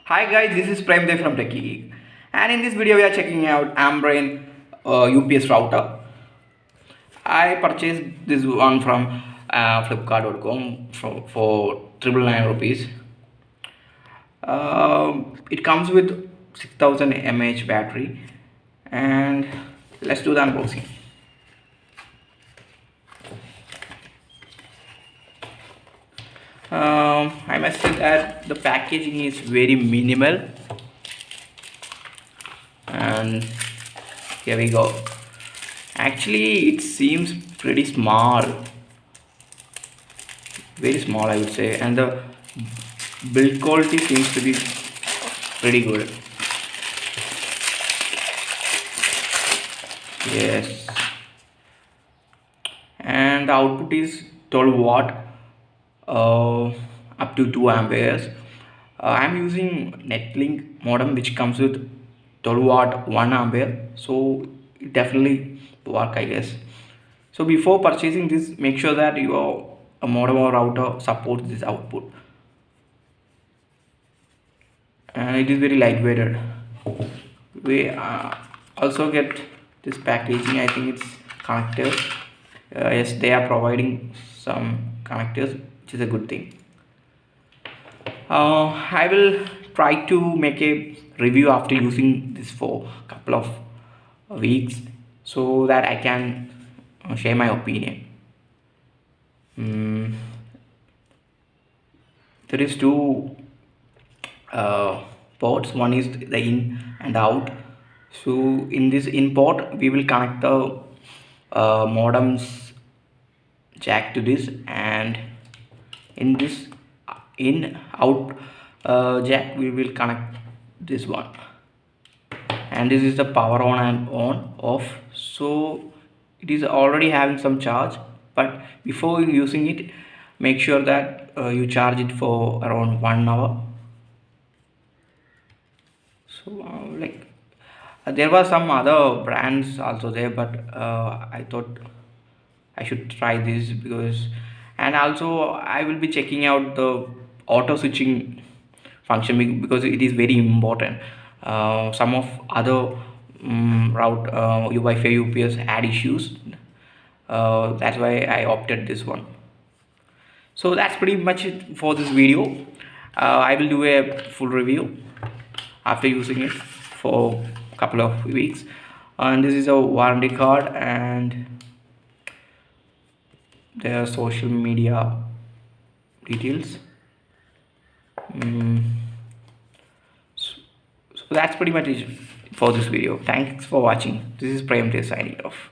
Hi guys, this is Prime Day from Techie Geek. And in this video we are checking out Ambrane UPS router. I purchased this one from flipkart.com for 999 rupees. It comes with 6000 mAh battery, and let's do the unboxing. I must say that the packaging is very minimal, and here we go. Actually, it seems pretty small, very small, I would say, and the build quality seems to be pretty good. Yes, and the output is 12 watt, up to 2 amperes. I'm using Netlink modem which comes with 12 watt 1 ampere, so it definitely work, I guess. So before purchasing this, make sure that your modem or router supports this output, and it is very lightweighted. We also get this packaging. I think it's connectors. Yes, they are providing some connectors, which is a good thing. I will try to make a review after using this for a couple of weeks, so that I can share my opinion. There is two ports. One is the in and out. So in this in port we will connect the modem's jack to this, and in this in out jack we will connect this one, and this is the power on and on off. So it is already having some charge, but before using it, make sure that you charge it for around 1 hour. So there were some other brands also there, but I thought I should try this because, and also I will be checking out the auto switching function because it is very important. Some of other route Wi-Fi UPS had issues. That's why I opted this one. So that's pretty much it for this video. I will do a full review after using it for a couple of weeks, and this is a warranty card and their social media details. So that's pretty much it for this video. Thanks for watching. This is Prem Day signing off.